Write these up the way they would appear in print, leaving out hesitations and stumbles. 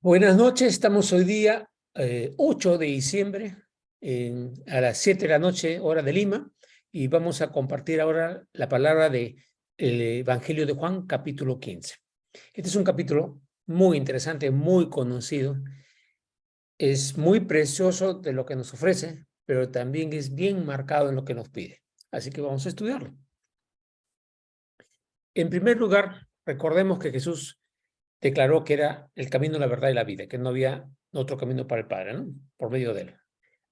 Buenas noches, estamos hoy día 8 de diciembre a las 7 de la noche, hora de Lima, y vamos a compartir ahora la palabra del Evangelio de Juan, capítulo 15. Este es un capítulo muy interesante, muy conocido, es muy precioso de lo que nos ofrece, pero también es bien marcado en lo que nos pide. Así que vamos a estudiarlo. En primer lugar, recordemos que Jesús declaró que era el camino, la verdad y la vida, que no había otro camino para el Padre, ¿no? Por medio de él.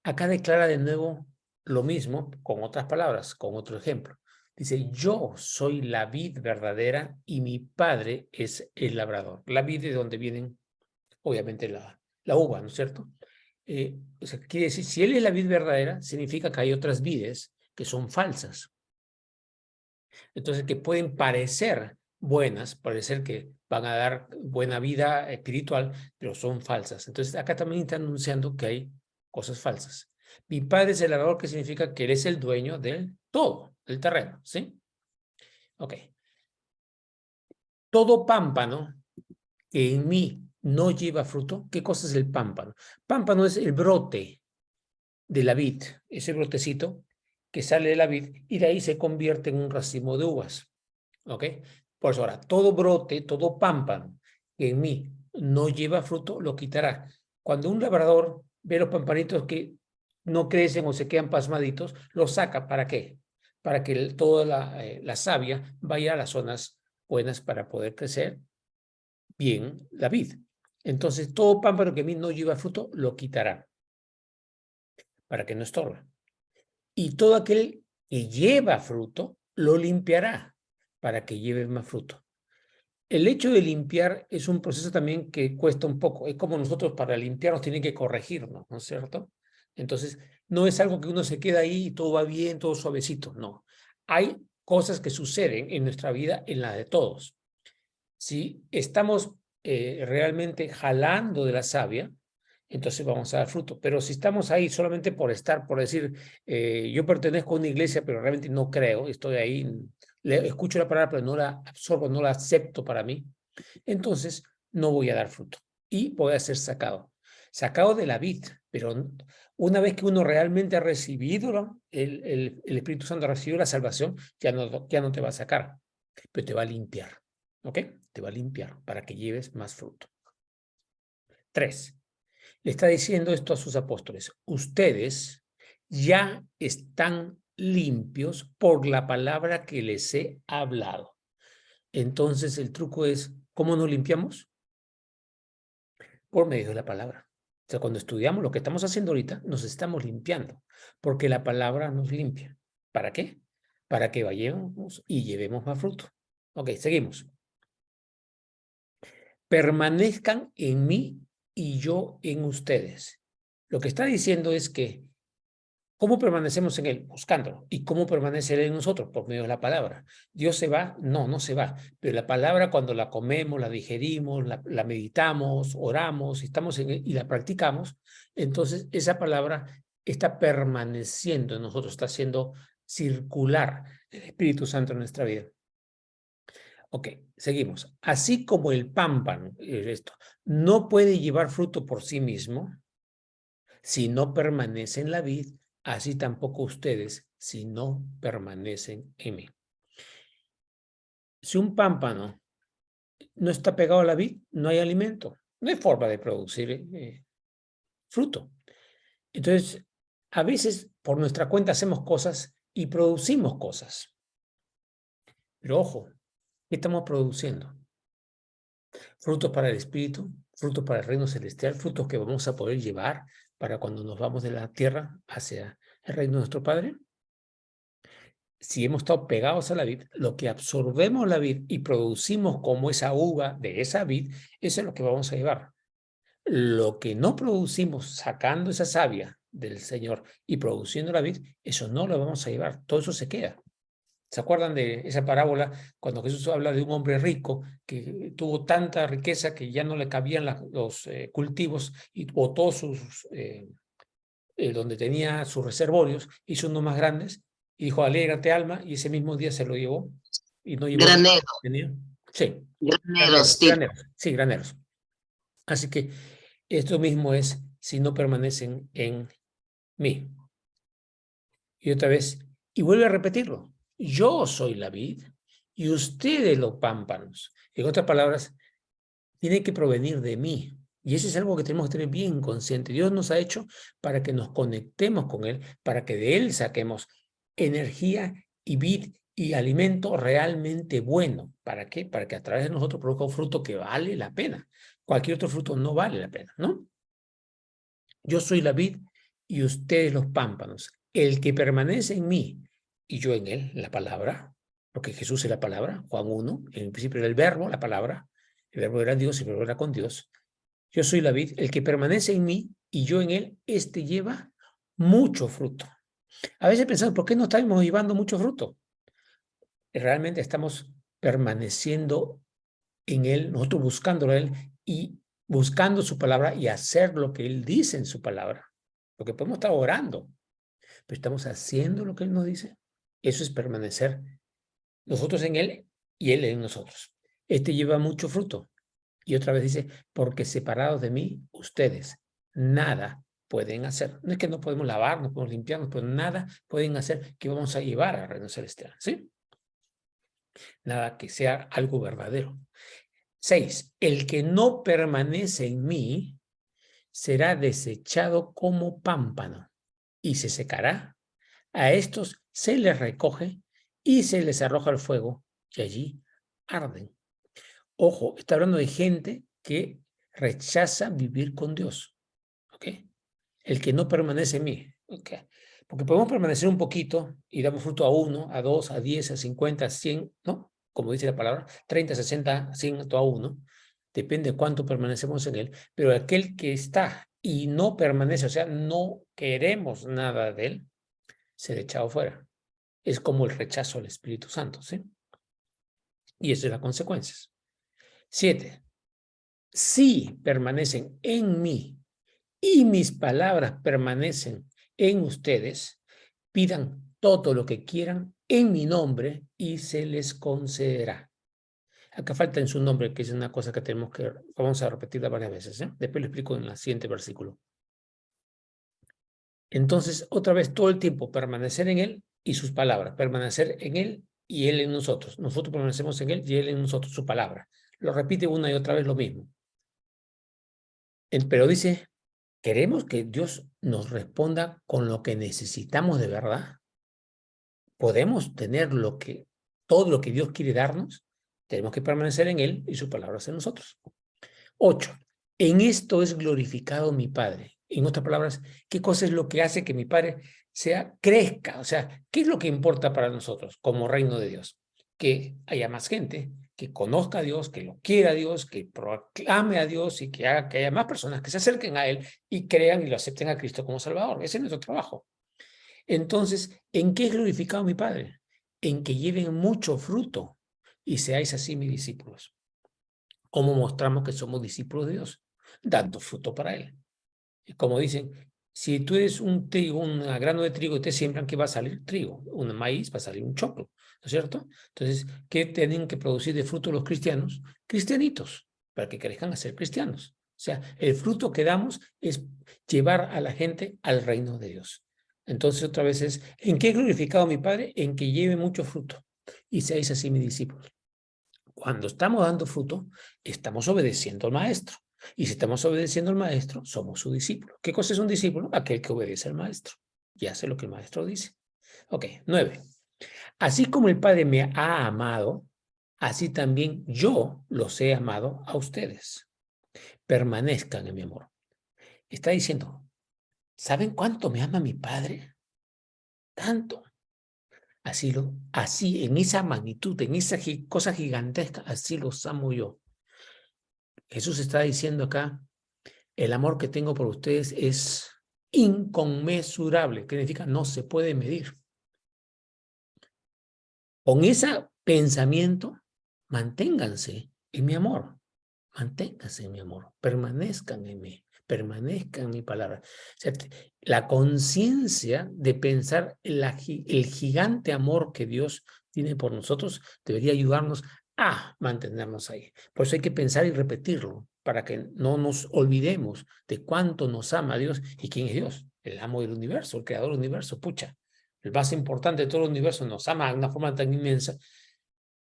Acá declara de nuevo lo mismo, con otras palabras, con otro ejemplo. Dice, yo soy la vid verdadera y mi Padre es el labrador. La vid es donde vienen, obviamente, la uva, ¿no es cierto? O sea, quiere decir, si él es la vid verdadera, significa que hay otras vides que son falsas. Entonces, que pueden parecer buenas, parecer que van a dar buena vida espiritual, pero son falsas. Entonces, acá también está anunciando que hay cosas falsas. Mi Padre es el labrador, que significa que él es el dueño del todo, del terreno, ¿sí? Ok. Todo pámpano que en mí no lleva fruto, ¿qué cosa es el pámpano? Pámpano es el brote de la vid, ese brotecito que sale de la vid y de ahí se convierte en un racimo de uvas. ¿Ok? Por eso ahora, todo brote, todo pámpano que en mí no lleva fruto, lo quitará. Cuando un labrador ve los pampanitos que no crecen o se quedan pasmaditos, los saca. ¿Para qué? Para que toda la savia vaya a las zonas buenas para poder crecer bien la vid. Entonces, todo pámpano que en mí no lleva fruto, lo quitará para que no estorbe. Y todo aquel que lleva fruto, lo limpiará para que lleve más fruto. El hecho de limpiar es un proceso también que cuesta un poco. Es como nosotros para limpiarnos tienen que corregirnos, ¿no es cierto? Entonces, no es algo que uno se queda ahí y todo va bien, todo suavecito. No. Hay cosas que suceden en nuestra vida, en la de todos. Si estamos realmente jalando de la savia, entonces vamos a dar fruto. Pero si estamos ahí solamente por estar, por decir, yo pertenezco a una iglesia, pero realmente no creo, estoy ahí, escucho la palabra, pero no la absorbo, no la acepto para mí, entonces no voy a dar fruto y voy a ser sacado de la vid. Pero una vez que uno realmente ha recibido el Espíritu Santo, ha recibido la salvación, ya no te va a sacar, pero te va a limpiar. ¿Ok? Te va a limpiar para que lleves más fruto. 3. Le está diciendo esto a sus apóstoles. Ustedes ya están limpios por la palabra que les he hablado. Entonces el truco es, ¿cómo nos limpiamos? Por medio de la palabra. O sea, cuando estudiamos lo que estamos haciendo ahorita, nos estamos limpiando, porque la palabra nos limpia. ¿Para qué? Para que vayamos y llevemos más fruto. Ok, seguimos. Permanezcan en mí y yo en ustedes. Lo que está diciendo es que, ¿cómo permanecemos en él? Buscándolo. ¿Y cómo permanece él en nosotros? Por medio de la palabra. ¿Dios se va? No, no se va. Pero la palabra, cuando la comemos, la digerimos, la meditamos, oramos, estamos en él y la practicamos, entonces esa palabra está permaneciendo en nosotros, está haciendo circular el Espíritu Santo en nuestra vida. Ok, seguimos. Así como el pámpano, esto, no puede llevar fruto por sí mismo si no permanece en la vid, así tampoco ustedes si no permanecen en mí. Si un pámpano no está pegado a la vid, no hay alimento, no hay forma de producir fruto. Entonces, a veces por nuestra cuenta hacemos cosas y producimos cosas. Pero ojo, ¿qué estamos produciendo? Frutos para el Espíritu, frutos para el reino celestial, frutos que vamos a poder llevar para cuando nos vamos de la tierra hacia el reino de nuestro Padre. Si hemos estado pegados a la vid, lo que absorbemos la vid y producimos como esa uva de esa vid, eso es lo que vamos a llevar. Lo que no producimos sacando esa savia del Señor y produciendo la vid, eso no lo vamos a llevar, todo eso se queda. ¿Se acuerdan de esa parábola cuando Jesús habla de un hombre rico que tuvo tanta riqueza que ya no le cabían los cultivos y botó donde tenía sus reservorios, hizo unos más grandes y dijo, alégrate alma, y ese mismo día se lo llevó y no llevó nada. Granero, ¿Tenía? Sí, graneros, tipo. graneros, sí, graneros. Así que esto mismo es si no permanecen en mí. Y otra vez, y vuelve a repetirlo. Yo soy la vid y ustedes los pámpanos. En otras palabras, tiene que provenir de mí. Y eso es algo que tenemos que tener bien consciente. Dios nos ha hecho para que nos conectemos con Él, para que de Él saquemos energía y vid y alimento realmente bueno. ¿Para qué? Para que a través de nosotros produzca un fruto que vale la pena. Cualquier otro fruto no vale la pena, ¿no? Yo soy la vid y ustedes los pámpanos. El que permanece en mí y yo en él, la palabra, porque Jesús es la palabra, Juan 1, en el principio era el verbo, la palabra, el verbo era Dios y el verbo era con Dios. Yo soy la vid, el que permanece en mí y yo en él, este lleva mucho fruto. A veces pensamos, ¿por qué no estamos llevando mucho fruto? Realmente estamos permaneciendo en él, nosotros buscándolo a él y buscando su palabra y hacer lo que él dice en su palabra. Porque podemos estar orando, pero estamos haciendo lo que él nos dice. Eso es permanecer nosotros en él y él en nosotros. Este lleva mucho fruto. Y otra vez dice, porque separados de mí, ustedes nada pueden hacer. No es que no podemos lavar, no podemos limpiarnos, pero nada pueden hacer que vamos a llevar al reino celestial. ¿Sí? Nada que sea algo verdadero. 6. El que no permanece en mí será desechado como pámpano y se secará. A estos se les recoge y se les arroja al fuego y allí arden. Ojo, está hablando de gente que rechaza vivir con Dios. ¿Ok? El que no permanece en mí. ¿Ok? Porque podemos permanecer un poquito y damos fruto a 1, a 2, a 10, a 50, a 100, ¿no? Como dice la palabra, 30, 60, 100 a 1. Depende de cuánto permanecemos en él. Pero aquel que está y no permanece, o sea, no queremos nada de él, ser echado fuera. Es como el rechazo al Espíritu Santo, ¿sí? Y eso es las consecuencias. 7. Si permanecen en mí y mis palabras permanecen en ustedes, pidan todo lo que quieran en mi nombre y se les concederá. Acá falta en su nombre, que es una cosa que vamos a repetirla varias veces, ¿eh? Después lo explico en el siguiente versículo. Entonces, otra vez, todo el tiempo, permanecer en él y sus palabras, permanecer en él y él en nosotros. Nosotros permanecemos en él y él en nosotros, su palabra. Lo repite una y otra vez lo mismo. Pero dice, ¿queremos que Dios nos responda con lo que necesitamos de verdad? ¿Podemos tener todo lo que Dios quiere darnos? Tenemos que permanecer en él y sus palabras en nosotros. 8. En esto es glorificado mi Padre. En otras palabras, ¿qué cosa es lo que hace que mi Padre crezca? O sea, ¿qué es lo que importa para nosotros como reino de Dios? Que haya más gente, que conozca a Dios, que lo quiera a Dios, que proclame a Dios y que haga que haya más personas que se acerquen a Él y crean y lo acepten a Cristo como Salvador. Ese es nuestro trabajo. Entonces, ¿en qué es glorificado mi Padre? En que lleven mucho fruto y seáis así mis discípulos. ¿Cómo mostramos que somos discípulos de Dios? Dando fruto para Él. Como dicen, si tú eres un grano de trigo y te siembran, ¿qué va a salir? Trigo. Un maíz va a salir un choclo, ¿no es cierto? Entonces, ¿qué tienen que producir de fruto los cristianos? Cristianitos, para que crezcan a ser cristianos. O sea, el fruto que damos es llevar a la gente al reino de Dios. Entonces, otra vez es, ¿en qué he glorificado a mi Padre? En que lleve mucho fruto y seáis así mis discípulos. Cuando estamos dando fruto, estamos obedeciendo al maestro. Y si estamos obedeciendo al maestro, somos su discípulo. ¿Qué cosa es un discípulo? Aquel que obedece al maestro y hace lo que el maestro dice. Ok, 9. Así como el Padre me ha amado, así también yo los he amado a ustedes. Permanezcan en mi amor. Está diciendo, ¿saben cuánto me ama mi Padre? Tanto. Así, en esa magnitud, en esa cosa gigantesca, así los amo yo. Jesús está diciendo acá, el amor que tengo por ustedes es inconmensurable, que significa no se puede medir. Con ese pensamiento, manténganse en mi amor, manténganse en mi amor, permanezcan en mí, permanezcan en mi palabra. O sea, la conciencia de pensar el gigante amor que Dios tiene por nosotros debería ayudarnos mantenernos ahí. Por eso hay que pensar y repetirlo, para que no nos olvidemos de cuánto nos ama Dios y quién es Dios, el amo del universo, el creador del universo. Pucha, el más importante de todo el universo nos ama de una forma tan inmensa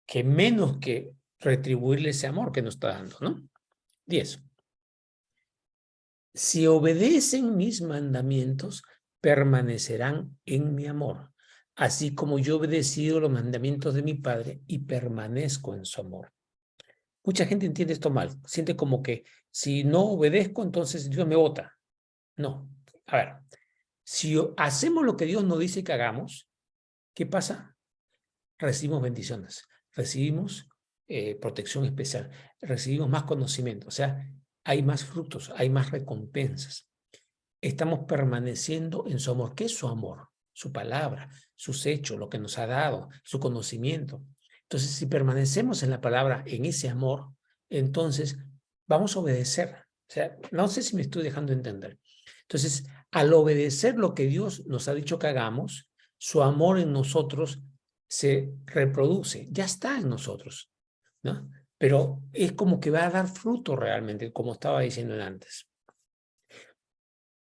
que menos que retribuirle ese amor que nos está dando, ¿no? 10. Si obedecen mis mandamientos, permanecerán en mi amor, así como yo he obedecido los mandamientos de mi Padre y permanezco en su amor. Mucha gente entiende esto mal, siente como que si no obedezco, entonces Dios me bota. No, a ver, si hacemos lo que Dios nos dice que hagamos, ¿qué pasa? Recibimos bendiciones, recibimos protección especial, recibimos más conocimiento, o sea, hay más frutos, hay más recompensas. Estamos permaneciendo en su amor. ¿Qué es su amor? Su palabra, sus hechos, lo que nos ha dado, su conocimiento. Entonces, si permanecemos en la palabra, en ese amor, entonces vamos a obedecer. O sea, no sé si me estoy dejando entender. Entonces, al obedecer lo que Dios nos ha dicho que hagamos, su amor en nosotros se reproduce, ya está en nosotros, ¿no? Pero es como que va a dar fruto realmente, como estaba diciendo antes.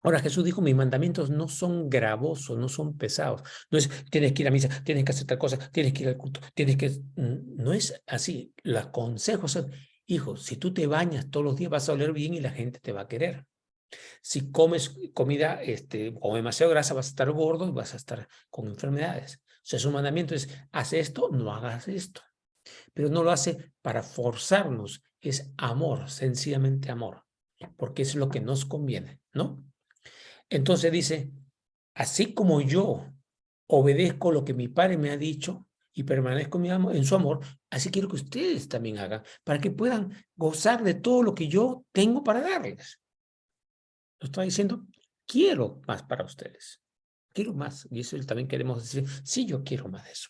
Ahora Jesús dijo, mis mandamientos no son gravosos, no son pesados. No es, tienes que ir a misa, tienes que hacer tal cosa, tienes que ir al culto, tienes que... No es así. Los consejos son, hijo, si tú te bañas todos los días vas a oler bien y la gente te va a querer. Si comes comida con demasiada grasa vas a estar gordo y vas a estar con enfermedades. O sea, su mandamiento es, haz esto, no hagas esto. Pero no lo hace para forzarnos, es amor, sencillamente amor, porque es lo que nos conviene, ¿no? Entonces dice, así como yo obedezco lo que mi padre me ha dicho y permanezco en su amor, así quiero que ustedes también hagan, para que puedan gozar de todo lo que yo tengo para darles. Lo está diciendo, quiero más para ustedes. Quiero más. Y eso también queremos decir, sí, yo quiero más de eso.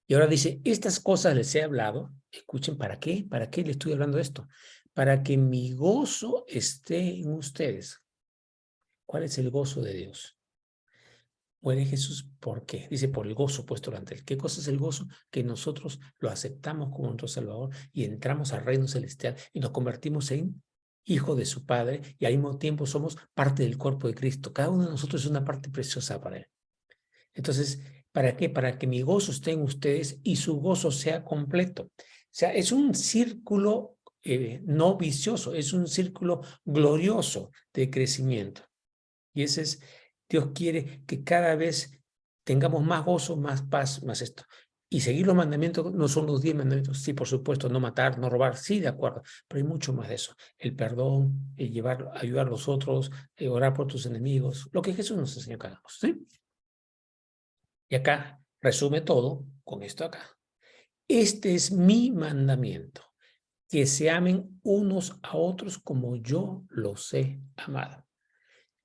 Y ahora dice, estas cosas les he hablado. Escuchen, ¿para qué? ¿Para qué le estoy hablando de esto? Para que mi gozo esté en ustedes. ¿Cuál es el gozo de Dios? Muere Jesús, ¿por qué? Dice, por el gozo puesto delante de él. ¿Qué cosa es el gozo? Que nosotros lo aceptamos como nuestro Salvador y entramos al reino celestial y nos convertimos en hijo de su Padre y al mismo tiempo somos parte del cuerpo de Cristo. Cada uno de nosotros es una parte preciosa para él. Entonces, ¿para qué? Para que mi gozo esté en ustedes y su gozo sea completo. O sea, es un círculo no vicioso, es un círculo glorioso de crecimiento. Y ese es, Dios quiere que cada vez tengamos más gozo, más paz, más esto. Y seguir los mandamientos no son los 10 mandamientos. Sí, por supuesto, no matar, no robar, sí, de acuerdo, pero hay mucho más de eso. El perdón, el ayudar a los otros, orar por tus enemigos, lo que Jesús nos enseñó que hagamos, ¿sí? Y acá resume todo con esto acá. Este es mi mandamiento, que se amen unos a otros como yo los he amado.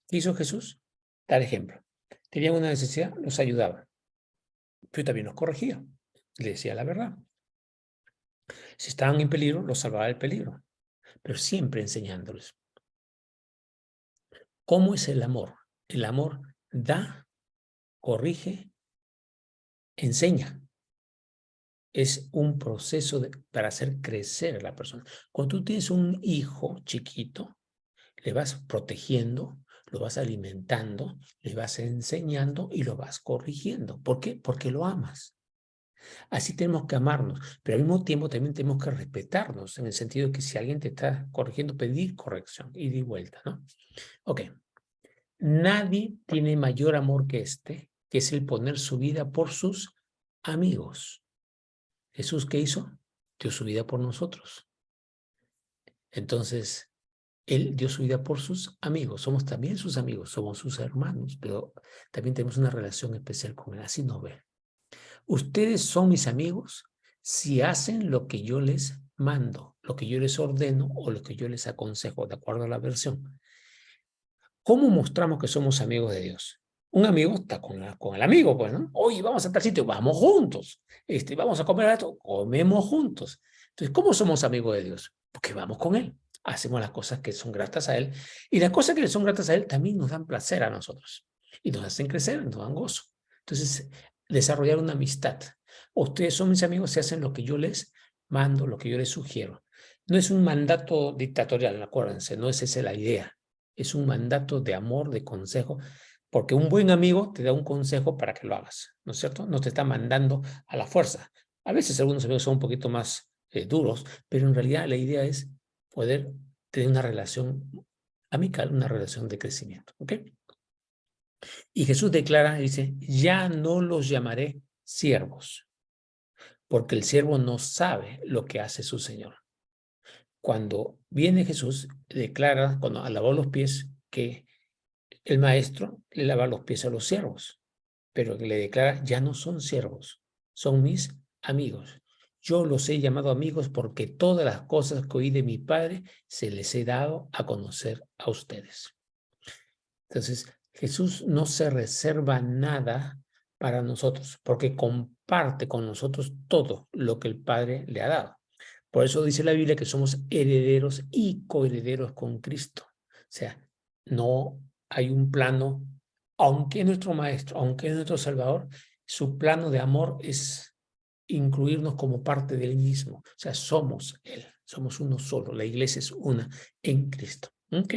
¿Qué hizo Jesús? Dar ejemplo. Tenían una necesidad, los ayudaba, pero también los corregía, le decía la verdad. Si estaban en peligro, los salvaba del peligro, pero siempre enseñándoles. ¿Cómo es el amor? El amor da, corrige, enseña. Es un proceso para hacer crecer a la persona. Cuando tú tienes un hijo chiquito, le vas protegiendo, lo vas alimentando, le vas enseñando y lo vas corrigiendo. ¿Por qué? Porque lo amas. Así tenemos que amarnos, pero al mismo tiempo también tenemos que respetarnos, en el sentido de que si alguien te está corrigiendo, pedir corrección, ida y vuelta, ¿no? Ok. Nadie tiene mayor amor que este, que es el poner su vida por sus amigos. Jesús, ¿qué hizo? Dio su vida por nosotros. Entonces, Él dio su vida por sus amigos. Somos también sus amigos, somos sus hermanos, pero también tenemos una relación especial con Él. Así nos ve. Ustedes son mis amigos si hacen lo que yo les mando, lo que yo les ordeno o lo que yo les aconsejo, de acuerdo a la versión. ¿Cómo mostramos que somos amigos de Dios? Un amigo está con el amigo, pues, ¿no? Oye, vamos a tal sitio, vamos juntos. Vamos a comer esto, comemos juntos. Entonces, ¿cómo somos amigos de Dios? Porque vamos con Él. Hacemos las cosas que son gratas a Él. Y las cosas que le son gratas a Él también nos dan placer a nosotros. Y nos hacen crecer, nos dan gozo. Entonces, desarrollar una amistad. Ustedes son mis amigos si hacen lo que yo les mando, lo que yo les sugiero. No es un mandato dictatorial, acuérdense, no es esa la idea. Es un mandato de amor, de consejo, porque un buen amigo te da un consejo para que lo hagas, ¿no es cierto? No te está mandando a la fuerza. A veces algunos amigos son un poquito más duros, pero en realidad la idea es poder tener una relación amical, una relación de crecimiento, ¿ok? Y Jesús declara, dice, ya no los llamaré siervos, porque el siervo no sabe lo que hace su Señor. Cuando viene Jesús, declara, cuando lavó los pies, que el maestro le lava los pies a los siervos, pero que le declara, ya no son siervos, son mis amigos. Yo los he llamado amigos porque todas las cosas que oí de mi Padre se les he dado a conocer a ustedes. Entonces, Jesús no se reserva nada para nosotros, porque comparte con nosotros todo lo que el Padre le ha dado. Por eso dice la Biblia que somos herederos y coherederos con Cristo. O sea, no hay un plano, aunque es nuestro Maestro, aunque es nuestro Salvador, su plano de amor es incluirnos como parte de Él mismo. O sea, somos Él, somos uno solo. La iglesia es una en Cristo. ¿Ok?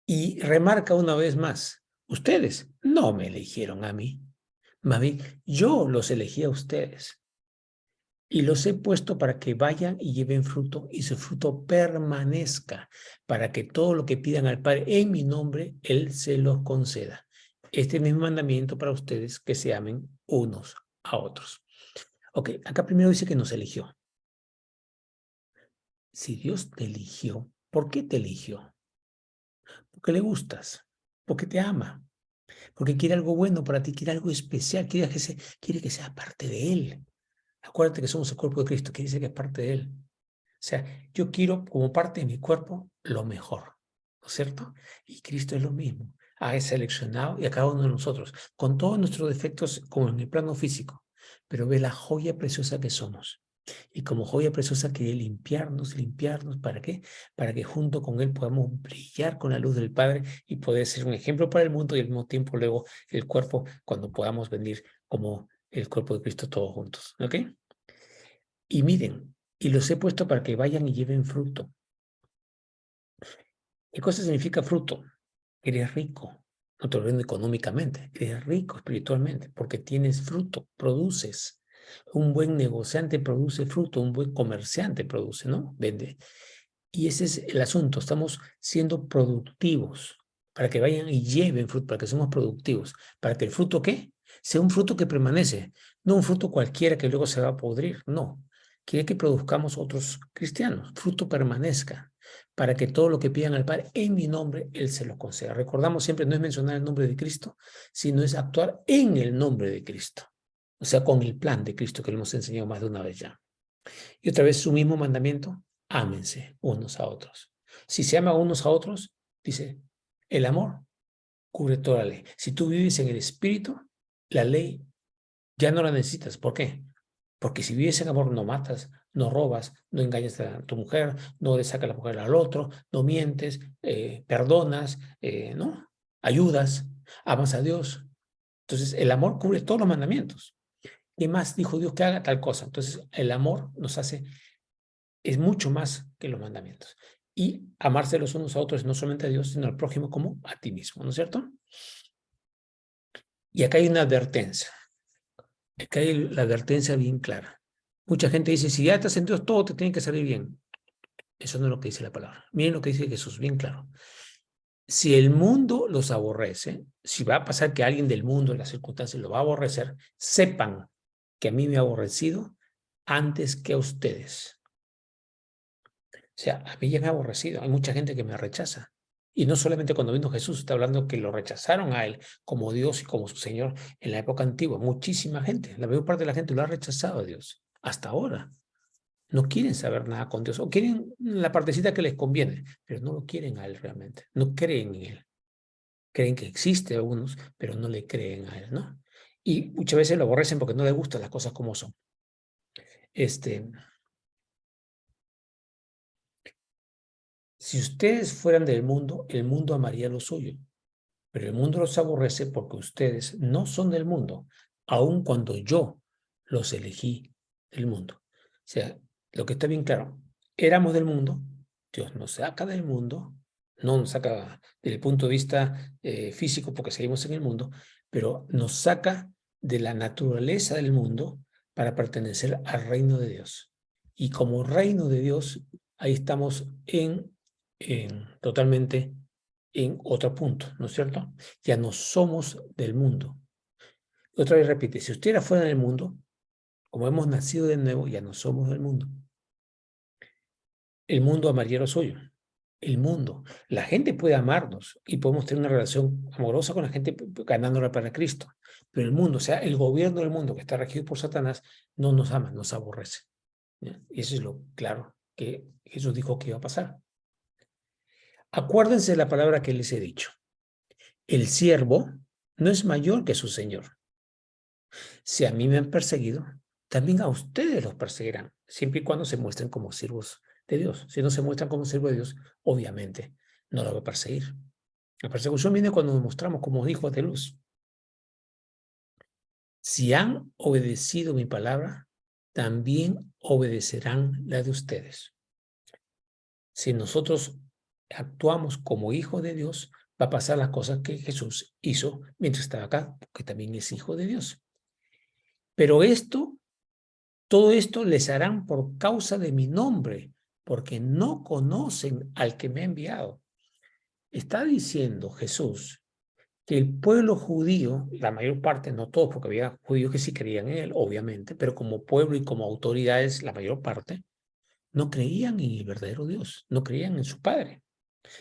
Y remarca una vez más, ustedes no me eligieron a mí, mami, yo los elegí a ustedes y los he puesto para que vayan y lleven fruto y su fruto permanezca, para que todo lo que pidan al Padre en mi nombre, Él se los conceda. Este es mi mandamiento para ustedes, que se amen unos a otros. Ok, acá primero dice que nos eligió. Si Dios te eligió, ¿por qué te eligió? Porque le gustas, porque te ama, porque quiere algo bueno para ti, quiere algo especial, quiere que sea parte de Él. Acuérdate que somos el cuerpo de Cristo, quiere decir que es parte de Él. O sea, yo quiero como parte de mi cuerpo lo mejor, ¿no es cierto? Y Cristo es lo mismo. Ha seleccionado y a cada uno de nosotros, con todos nuestros defectos como en el plano físico, pero ve la joya preciosa que somos. Y como joya preciosa quiere limpiarnos, ¿para qué? Para que junto con Él podamos brillar con la luz del Padre y poder ser un ejemplo para el mundo y al mismo tiempo luego el cuerpo cuando podamos venir como el cuerpo de Cristo todos juntos, ¿ok? Y miren, y los he puesto para que vayan y lleven fruto. ¿Qué cosa significa fruto? Eres rico, no te lo vendo económicamente, eres rico espiritualmente porque tienes fruto, produces. Un buen negociante produce fruto, un buen comerciante produce, ¿no? Vende. Y ese es el asunto, estamos siendo productivos para que vayan y lleven fruto, para que seamos productivos, para que el fruto, ¿qué? Sea un fruto que permanece, no un fruto cualquiera que luego se va a podrir, no. Quiere que produzcamos otros cristianos, fruto permanezca, para que todo lo que pidan al Padre en mi nombre, Él se lo conceda. Recordamos siempre, no es mencionar el nombre de Cristo, sino es actuar en el nombre de Cristo, o sea, con el plan de Cristo que le hemos enseñado más de una vez ya. Y otra vez su mismo mandamiento, ámense unos a otros. Si se ama unos a otros, dice, el amor cubre toda la ley. Si tú vives en el Espíritu, la ley ya no la necesitas. ¿Por qué? Porque si vives en amor, no matas, no robas, no engañas a tu mujer, no le sacas la mujer al otro, no mientes, perdonas, ¿no? Ayudas, amas a Dios. Entonces, el amor cubre todos los mandamientos. ¿Qué más dijo Dios que haga tal cosa? Entonces, el amor nos hace es mucho más que los mandamientos. Y amarse los unos a otros, no solamente a Dios, sino al prójimo como a ti mismo, ¿no es cierto? Y acá hay una advertencia. Acá hay la advertencia bien clara. Mucha gente dice, si ya estás en Dios, todo te tiene que salir bien. Eso no es lo que dice la palabra. Miren lo que dice Jesús, bien claro. Si el mundo los aborrece, si va a pasar que alguien del mundo, en las circunstancias, lo va a aborrecer, sepan que a mí me ha aborrecido antes que a ustedes. O sea, a mí ya me ha aborrecido. Hay mucha gente que me rechaza. Y no solamente cuando vino Jesús, está hablando que lo rechazaron a él como Dios y como su Señor en la época antigua. Muchísima gente, la mayor parte de la gente lo ha rechazado a Dios. Hasta ahora. No quieren saber nada con Dios. O quieren la partecita que les conviene, pero no lo quieren a Él realmente. No creen en Él. Creen que existe algunos, pero no le creen a Él, ¿no? Y muchas veces lo aborrecen porque no les gustan las cosas como son. Si ustedes fueran del mundo, el mundo amaría lo suyo. Pero el mundo los aborrece porque ustedes no son del mundo, aun cuando yo los elegí del mundo. O sea, lo que está bien claro, éramos del mundo, Dios nos saca del mundo, no nos saca desde el punto de vista físico porque seguimos en el mundo, pero nos saca de la naturaleza del mundo para pertenecer al reino de Dios. Y como reino de Dios, ahí estamos totalmente en otro punto, ¿no es cierto? Ya no somos del mundo. Otra vez repite, si usted era fuera del mundo, como hemos nacido de nuevo, ya no somos del mundo. El mundo amaría lo suyo. El mundo. La gente puede amarnos y podemos tener una relación amorosa con la gente ganándola para Cristo. Pero el mundo, o sea, el gobierno del mundo que está regido por Satanás, no nos ama, nos aborrece. ¿Ya? Y eso es lo claro que Jesús dijo que iba a pasar. Acuérdense de la palabra que les he dicho. El siervo no es mayor que su señor. Si a mí me han perseguido, también a ustedes los perseguirán, siempre y cuando se muestren como siervos de Dios. Si no se muestran como siervos de Dios, obviamente no los va a perseguir. La persecución viene cuando nos mostramos como hijos de luz. Si han obedecido mi palabra, también obedecerán la de ustedes. Si nosotros actuamos como hijos de Dios, va a pasar las cosas que Jesús hizo mientras estaba acá, porque también es hijo de Dios. Pero todo esto les harán por causa de mi nombre, porque no conocen al que me ha enviado. Está diciendo Jesús que el pueblo judío, la mayor parte, no todos, porque había judíos que sí creían en él, obviamente, pero como pueblo y como autoridades, la mayor parte, no creían en el verdadero Dios, no creían en su Padre.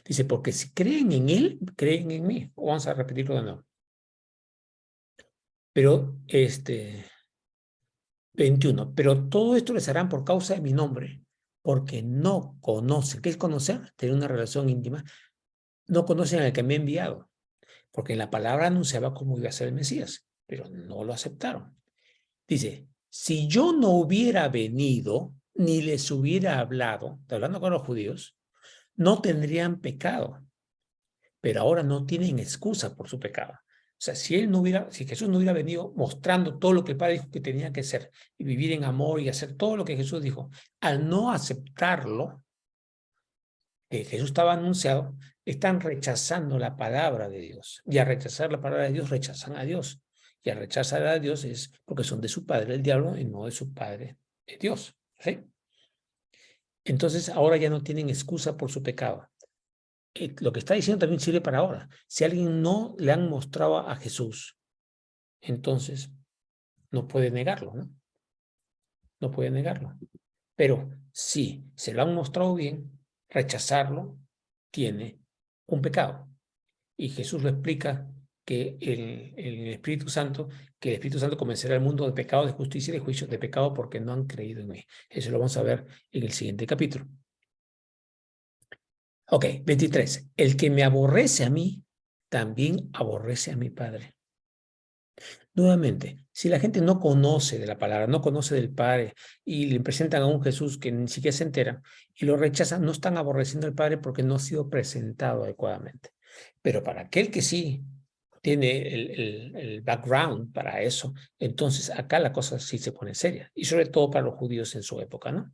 Dice, porque si creen en él, creen en mí. Vamos a repetirlo de nuevo. Pero 21. Pero todo esto les harán por causa de mi nombre, porque no conocen. ¿Qué es conocer? Tener una relación íntima. No conocen al que me ha enviado, porque en la palabra anunciaba cómo iba a ser el Mesías, pero no lo aceptaron. Dice, si yo no hubiera venido, ni les hubiera hablado, hablando con los judíos, no tendrían pecado, pero ahora no tienen excusa por su pecado. O sea, si Jesús no hubiera venido mostrando todo lo que el Padre dijo que tenía que hacer y vivir en amor y hacer todo lo que Jesús dijo, al no aceptarlo, que Jesús estaba anunciado, están rechazando la palabra de Dios. Y al rechazar la palabra de Dios, rechazan a Dios. Y al rechazar a Dios es porque son de su padre el diablo y no de su padre Dios. ¿Sí? Entonces ahora ya no tienen excusa por su pecado. Lo que está diciendo también sirve para ahora. Si alguien no le han mostrado a Jesús, entonces no puede negarlo, ¿no? No puede negarlo. Pero si se lo han mostrado bien, rechazarlo tiene un pecado. Y Jesús lo explica que el Espíritu Santo, que el Espíritu Santo convencerá al mundo de pecado, de justicia y de juicio, de pecado porque no han creído en mí. Eso lo vamos a ver en el siguiente capítulo. Ok, 23. El que me aborrece a mí, también aborrece a mi Padre. Nuevamente, si la gente no conoce de la palabra, no conoce del Padre y le presentan a un Jesús que ni siquiera se entera y lo rechazan, no están aborreciendo al Padre porque no ha sido presentado adecuadamente. Pero para aquel que sí tiene el background para eso, entonces acá la cosa sí se pone seria y sobre todo para los judíos en su época, ¿no?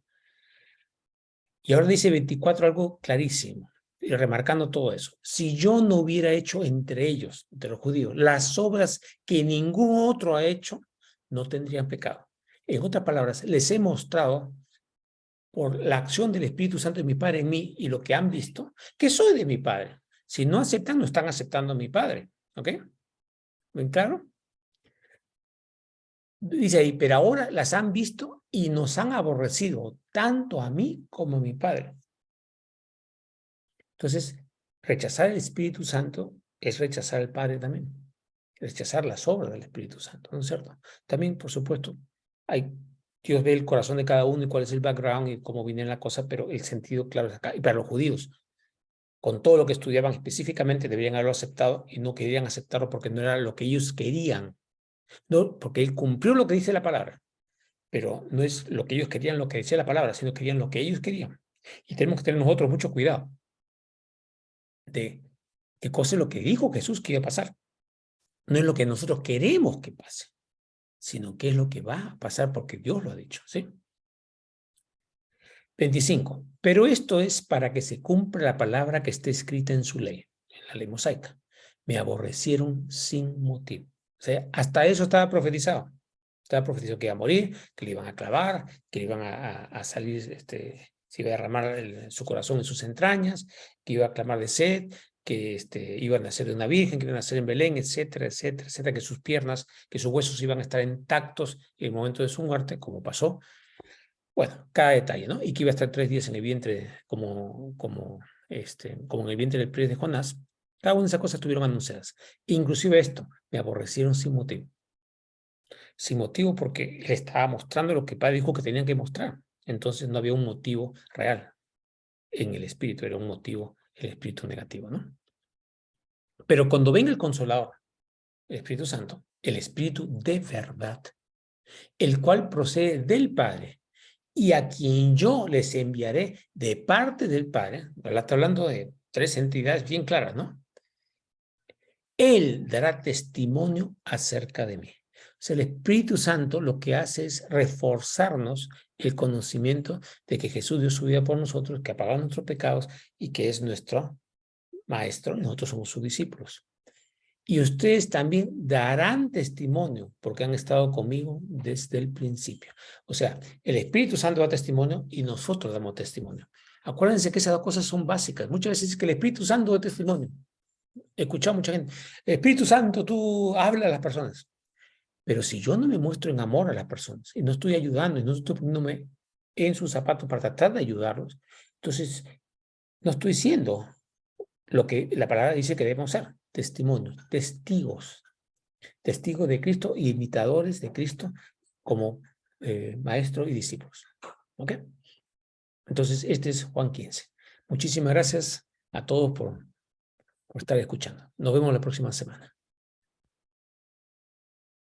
Y ahora dice 24 algo clarísimo, y remarcando todo eso. Si yo no hubiera hecho entre ellos, entre los judíos, las obras que ningún otro ha hecho, no tendrían pecado. En otras palabras, les he mostrado por la acción del Espíritu Santo de mi Padre en mí y lo que han visto, que soy de mi Padre. Si no aceptan, no están aceptando a mi Padre. ¿Ok? ¿Ven claro? Dice ahí, pero ahora las han visto y nos han aborrecido, tanto a mí como a mi Padre. Entonces, rechazar el Espíritu Santo es rechazar al Padre también, rechazar las obras del Espíritu Santo, ¿no es cierto? También, por supuesto, Dios ve el corazón de cada uno y cuál es el background y cómo viene la cosa, pero el sentido claro es acá. Y para los judíos, con todo lo que estudiaban específicamente, deberían haberlo aceptado y no querían aceptarlo porque no era lo que ellos querían, no, porque él cumplió lo que dice la palabra, pero no es lo que ellos querían, lo que decía la palabra, sino querían lo que ellos querían. Y tenemos que tener nosotros mucho cuidado de qué cosa es lo que dijo Jesús que iba a pasar. No es lo que nosotros queremos que pase. sino qué es lo que va a pasar porque Dios lo ha dicho, ¿sí? 25. Pero esto es para que se cumpla la palabra que está escrita en su ley, en la ley mosaica. Me aborrecieron sin motivo. O sea, hasta eso estaba profetizado. Estaba profetizado que iba a morir, que le iban a clavar, que le iban a salir, se iba a derramar su corazón en sus entrañas, que iba a clamar de sed, que iba a nacer de una virgen, que iba a nacer en Belén, etcétera, etcétera, etcétera, que sus piernas, que sus huesos iban a estar intactos en el momento de su muerte, como pasó. Bueno, cada detalle, ¿no? Y que iba a estar 3 días en el vientre, como en el vientre del primo de Jonás. Cada una de esas cosas estuvieron anunciadas. Inclusive esto, me aborrecieron sin motivo. Sin motivo porque le estaba mostrando lo que el Padre dijo que tenían que mostrar. Entonces no había un motivo real en el espíritu, era un motivo, el espíritu negativo, ¿no? Pero cuando venga el Consolador, el Espíritu Santo, el Espíritu de verdad, el cual procede del Padre, y a quien yo les enviaré de parte del Padre, está hablando de 3 entidades bien claras, ¿no? Él dará testimonio acerca de mí. O sea, el Espíritu Santo lo que hace es reforzarnos el conocimiento de que Jesús dio su vida por nosotros, que ha pagado nuestros pecados y que es nuestro Maestro, nosotros somos sus discípulos. Y ustedes también darán testimonio porque han estado conmigo desde el principio. O sea, el Espíritu Santo da testimonio y nosotros damos testimonio. Acuérdense que esas dos cosas son básicas. Muchas veces es que el Espíritu Santo da testimonio. He escuchado a mucha gente. Espíritu Santo, tú hablas a las personas. Pero si yo no me muestro en amor a las personas y no estoy ayudando y no estoy poniéndome en sus zapatos para tratar de ayudarlos, entonces no estoy siendo lo que la palabra dice que debemos ser, testimonios, testigos de Cristo y imitadores de Cristo como maestro y discípulos. ¿Ok? Entonces, este es Juan 15. Muchísimas gracias a todos por estar escuchando. Nos vemos la próxima semana.